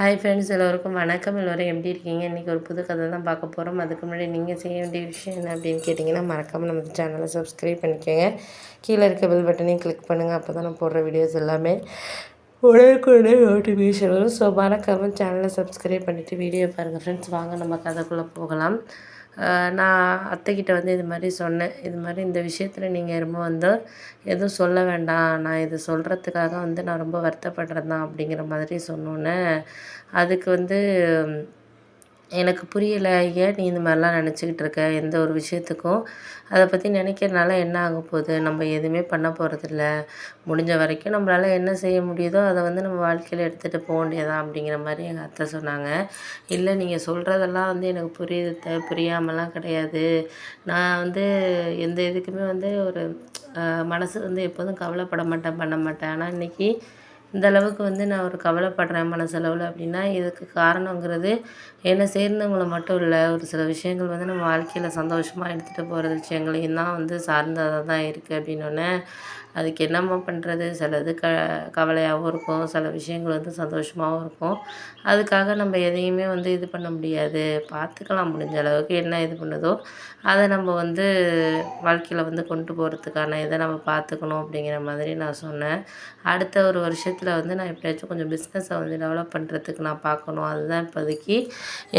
Hi friends, எல்லோருக்கும் வணக்கம். எல்லோரும் எப்படி இருக்கீங்க? இன்றைக்கி ஒரு புது கதை தான் பார்க்க போகிறோம். அதுக்கு முன்னாடி நீங்கள் செய்ய வேண்டிய விஷயம் என்ன அப்படின்னு கேட்டிங்கன்னா, மறக்காமல் நம்ம சேனலை சப்ஸ்கிரைப் பண்ணிக்கோங்க. கீழே இருக்க பெல் பட்டனையும் கிளிக் பண்ணுங்கள். அப்போ தான் நான் போடுற வீடியோஸ் எல்லாமே உடனுக்குடனே நோட்டிஃபிகேஷன் வரும். ஸோ மறக்காமல் சேனலை சப்ஸ்கிரைப் பண்ணிவிட்டு வீடியோ பாருங்கள் ஃப்ரெண்ட்ஸ். வாங்க நம்ம கதைக்குள்ளே போகலாம். நான் அத்தைக்கிட்ட வந்து இது மாதிரி சொன்னேன். இது மாதிரி இந்த விஷயத்தில் நீங்கள் ரொம்ப வந்து எதுவும் சொல்ல வேண்டாம். நான் இது சொல்கிறதுக்காக வந்து நான் ரொம்ப வருத்தப்படுறேன் தான் அப்படிங்கிற மாதிரி சொன்னோன்னே, அதுக்கு வந்து எனக்கு புரியல. ஏன் நீ இந்த மாதிரிலாம் நினச்சிக்கிட்டு இருக்க? எந்த ஒரு விஷயத்துக்கும் அதை பற்றி நினைக்கிறனால என்ன ஆக போகுது? நம்ம எதுவுமே பண்ண போகிறதில்ல. முடிஞ்ச வரைக்கும் நம்மளால என்ன செய்ய முடியுதோ அதை வந்து நம்ம வாழ்க்கையில் எடுத்துகிட்டு போக வேண்டியதான் அப்படிங்கிற மாதிரி எங்கள் அத்தை சொன்னாங்க. இல்லை, நீங்கள் சொல்கிறதெல்லாம் வந்து எனக்கு புரியுது அத்தை, புரியாமலாம் கிடையாது. நான் வந்து எந்த இதுக்குமே வந்து ஒரு மனசு வந்து எப்போதும் கவலைப்பட மாட்டேன், பண்ண மாட்டேன். ஆனால் இன்றைக்கி இந்த அளவுக்கு வந்து நான் ஒரு கவலைப்படுறேன் மனசளவில் அப்படின்னா, இதுக்கு காரணங்கிறது என்னை சேர்ந்தவங்கள மட்டும் இல்லை. ஒரு சில விஷயங்கள் வந்து நம்ம வாழ்க்கையில் சந்தோஷமாக எடுத்துகிட்டு போகிற விஷயங்களையும் தான் வந்து சார்ந்ததாக தான் இருக்குது அப்படின்னோடனே, அதுக்கு என்னம்மா பண்ணுறது? சிலது கவலையாகவும் இருக்கும், சில விஷயங்கள் வந்து சந்தோஷமாகவும் இருக்கும். அதுக்காக நம்ம எதையுமே வந்து இது பண்ண முடியாது. பார்த்துக்கலாம், முடிஞ்ச அளவுக்கு என்ன இது பண்ணுதோ அதை நம்ம வந்து வாழ்க்கையில் வந்து கொண்டு போகிறதுக்கான இதை நம்ம பார்த்துக்கணும் அப்படிங்கிற மாதிரி நான் சொன்னேன். அடுத்த ஒரு வருஷத்தில் வந்து நான் எப்படியாச்சும் கொஞ்சம் பிஸ்னஸை வந்து டெவலப் பண்ணுறதுக்கு நான் பார்க்கணும். அதுதான் இப்போதைக்கு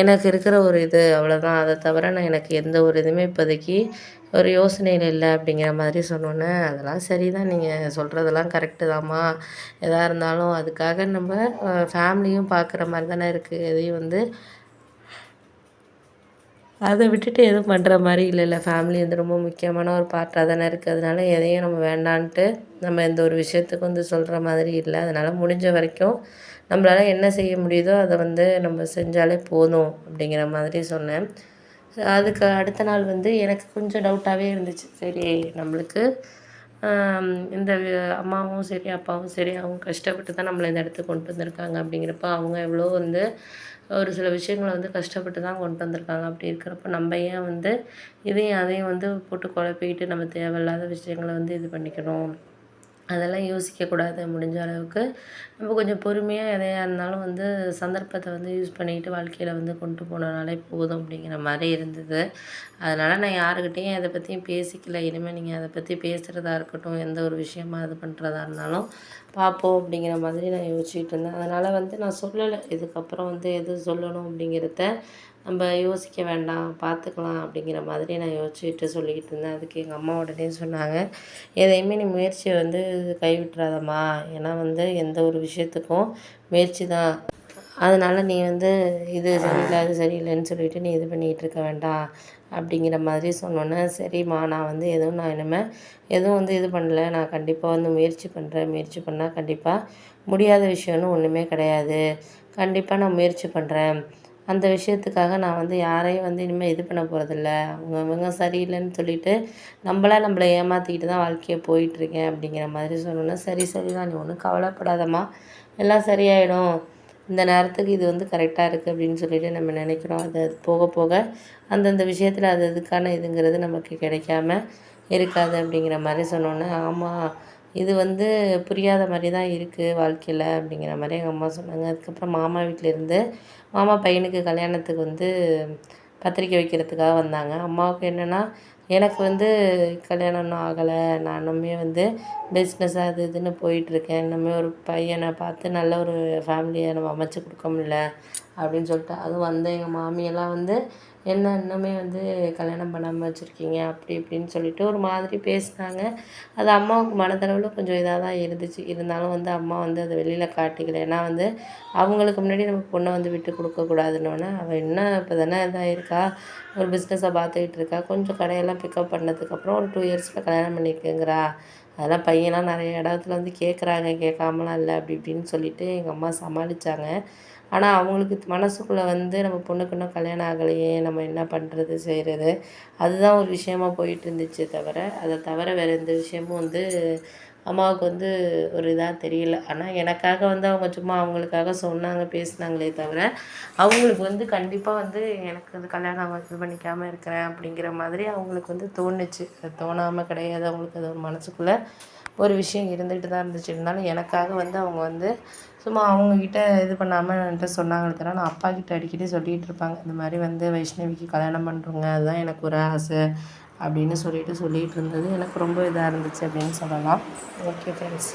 எனக்கு இருக்கிற ஒரு இது, அவ்வளோதான். அதை தவிர நான் எனக்கு எந்த ஒரு இதுவுமே இப்போதைக்கு ஒரு யோசனையில் இல்லை அப்படிங்கிற மாதிரி சொன்னோன்னே, அதெல்லாம் சரி தான், நீங்கள் சொல்கிறதெல்லாம் கரெக்டு தாம்மா. எதா இருந்தாலும் அதுக்காக நம்ம ஃபேமிலியும் பார்க்குற மாதிரி தானே இருக்குது. எதையும் வந்து அதை விட்டுட்டு எதுவும் பண்ணுற மாதிரி இல்லைல்ல. ஃபேமிலி வந்து ரொம்ப முக்கியமான ஒரு பார்ட்டாக தானே இருக்குது. அதனால எதையும் நம்ம வேண்டான்ட்டு நம்ம எந்த ஒரு விஷயத்துக்கும் வந்து சொல்கிற மாதிரி இல்லை. அதனால் முடிஞ்ச வரைக்கும் நம்மளால் என்ன செய்ய முடியுதோ அதை வந்து நம்ம செஞ்சாலே போதும் அப்படிங்கிற மாதிரி சொன்னேன். அதுக்கு அடுத்த நாள் வந்து எனக்கு கொஞ்சம் டவுட்டாகவே இருந்துச்சு. சரி, நம்மளுக்கு இந்த அம்மாவும் சரி, அப்பாவும் சரி, அவங்க கஷ்டப்பட்டு தான் நம்மளை இந்த இடத்துக்கு கொண்டு வந்திருக்காங்க. அப்படிங்கிறப்ப அவங்க எவ்வளோ வந்து ஒரு சில விஷயங்கள வந்து கஷ்டப்பட்டு தான் கொண்டு வந்திருக்காங்க. அப்படி இருக்கிறப்ப நம்ம ஏன் வந்து இதையும் அதையும் வந்து போட்டு குழப்பிக்கிட்டு நம்ம தேவையில்லாத விஷயங்கள வந்து இது பண்ணிக்கணும். அதெல்லாம் யோசிக்கக்கூடாது. முடிஞ்ச அளவுக்கு நம்ம கொஞ்சம் பொறுமையாக எதையா இருந்தாலும் வந்து சந்தர்ப்பத்தை வந்து யூஸ் பண்ணிக்கிட்டு வாழ்க்கையில் வந்து கொண்டு போனனாலே போதும் அப்படிங்கிற மாதிரி இருந்தது. அதனால் நான் யாருக்கிட்டேயும் எதை பற்றியும் பேசிக்கல. இனிமேல் நீங்கள் அதை பற்றி பேசுகிறதா இருக்கட்டும், எந்த ஒரு விஷயமா இது பண்ணுறதா இருந்தாலும் பார்ப்போம் அப்படிங்கிற மாதிரி நான் யோசிச்சுட்டு இருந்தேன். அதனால் வந்து நான் சொல்லலை. இதுக்கப்புறம் வந்து எது சொல்லணும் அப்படிங்கிறத நம்ம யோசிக்க வேண்டாம், பார்த்துக்கலாம் அப்படிங்கிற மாதிரி நான் யோசிச்சுட்டு சொல்லிக்கிட்டு இருந்தேன். அதுக்கு எங்கள் அம்மா உடனே சொன்னாங்க, எதையுமே நீ முயற்சியை வந்து கைவிட்றாதம்மா. ஏன்னா வந்து எந்த ஒரு விஷயத்துக்கும் முயற்சி தான். அதனால் நீ வந்து இது சரியில்லை, அது சரியில்லைன்னு சொல்லிட்டு நீ இது பண்ணிகிட்டு இருக்க வேண்டாம் அப்படிங்கிற மாதிரி சொன்னோன்னே, சரிம்மா, நான் வந்து நான் இனிமேல் எதுவும் வந்து இது பண்ணல. நான் கண்டிப்பாக வந்து முயற்சி பண்ணுறேன். முயற்சி பண்ணால் கண்டிப்பாக முடியாத விஷயம்னு ஒன்றுமே கிடையாது. கண்டிப்பாக நான் முயற்சி பண்ணுறேன். அந்த விஷயத்துக்காக நான் வந்து யாரையும் வந்து இனிமேல் இது பண்ண போகிறதில்ல. அவங்கவங்க சரியில்லைன்னு சொல்லிட்டு நம்மளை ஏமாற்றிக்கிட்டு தான் வாழ்க்கையை போயிட்டுருக்கேன் அப்படிங்கிற மாதிரி சொன்னோன்னே, சரி சரிதான், நீ ஒன்றும் கவலைப்படாதம்மா, எல்லாம் சரியாயிடும். இந்த நேரத்துக்கு இது வந்து கரெக்டாக இருக்குது அப்படின்னு சொல்லிட்டு நம்ம நினைக்கிறோம். அது அது போக போக அந்தந்த விஷயத்தில் அது அதுக்கான இதுங்கிறது நமக்கு கிடைக்காம இருக்காது அப்படிங்கிற மாதிரி சொன்னோன்னே, ஆமாம், இது வந்து புரியாத மாதிரி தான் இருக்குது வாழ்க்கையில் அப்படிங்கிற மாதிரி எங்கள் அம்மா சொன்னாங்க. அதுக்கப்புறம் மாமா வீட்டிலேருந்து மாமா பையனுக்கு கல்யாணத்துக்கு வந்து பத்திரிக்கை வைக்கிறதுக்காக வந்தாங்க. அம்மாவுக்கு என்னென்னா, எனக்கு வந்து கல்யாணம் இன்னும் ஆகலை. நான் இன்னுமே வந்து பிஸ்னஸ் அது இதுன்னு போயிட்டுருக்கேன். இன்னுமே ஒரு பையனை பார்த்து நல்ல ஒரு ஃபேமிலியை நம்ம அமைச்சு கொடுக்க முடியல அப்படின்னு சொல்லிட்டு, அதுவும் வந்து எங்கள் மாமியெல்லாம் வந்து என்ன இன்னுமே வந்து கல்யாணம் பண்ணாமல் வச்சுருக்கீங்க அப்படி இப்படின்னு சொல்லிட்டு ஒரு மாதிரி பேசினாங்க. அது அம்மாவுக்கு மனதளவில் கொஞ்சம் இதாக தான் இருந்துச்சு. இருந்தாலும் வந்து அம்மா வந்து அதை வெளியில் காட்டிக்கல. ஏன்னா வந்து அவங்களுக்கு முன்னாடி நம்ம பொண்ணை வந்து விட்டு கொடுக்கக்கூடாதுன்னொன்னே, அவள் என்ன இப்போ தானே இதாக இருக்கா, ஒரு பிஸ்னஸை பார்த்துக்கிட்டு இருக்கா, கொஞ்சம் கடையெல்லாம் பிக்கப் பண்ணதுக்கப்புறம் ஒரு 2 இயர்ஸில் கல்யாணம் பண்ணிக்கங்கிறா. அதெல்லாம் பையன்லாம் நிறைய இடத்துல வந்து கேட்குறாங்க, கேட்காமலாம் இல்லை அப்படி இப்படின்னு சொல்லிட்டு எங்கள் அம்மா சமாளித்தாங்க. ஆனால் அவங்களுக்கு மனசுக்குள்ளே வந்து நம்ம பொண்ணுக்கு இன்னும் கல்யாணம் ஆகலையே, நம்ம என்ன பண்ணுறது, செய்கிறது, அதுதான் ஒரு விஷயமா போயிட்டு இருந்துச்சே தவிர, அதை தவிர வேறு எந்த விஷயமும் வந்து அம்மாவுக்கு வந்து ஒரு இதாக தெரியல. ஆனால் எனக்காக வந்து அவங்க சும்மா அவங்களுக்காக சொன்னாங்க, பேசினாங்களே தவிர, அவங்களுக்கு வந்து கண்டிப்பாக வந்து எனக்கு வந்து கல்யாணம் இது பண்ணிக்காமல் இருக்கிறேன் அப்படிங்கிற மாதிரி அவங்களுக்கு வந்து தோணுச்சு. அது தோணாமல் கிடையாது. அவங்களுக்கு அது ஒரு மனசுக்குள்ளே ஒரு விஷயம் இருந்துகிட்டு தான் இருந்துச்சு. இருந்தாலும் எனக்காக வந்து அவங்க வந்து சும்மா அவங்கக்கிட்ட இது பண்ணாமல் என்கிட்ட சொன்னாங்களே தவிர, நான் அப்பாக்கிட்ட அடிக்கடி சொல்லிகிட்டு இருப்பாங்க. இந்த மாதிரி வந்து வைஷ்ணவிக்கு கல்யாணம் பண்ணுறோங்க, அதுதான் எனக்கு ஒரு ஆசை அப்படின்னு சொல்லிட்டு இருந்தது எனக்கு ரொம்ப இதாக இருந்துச்சு அப்படின்னு சொல்லலாம். Okay friends.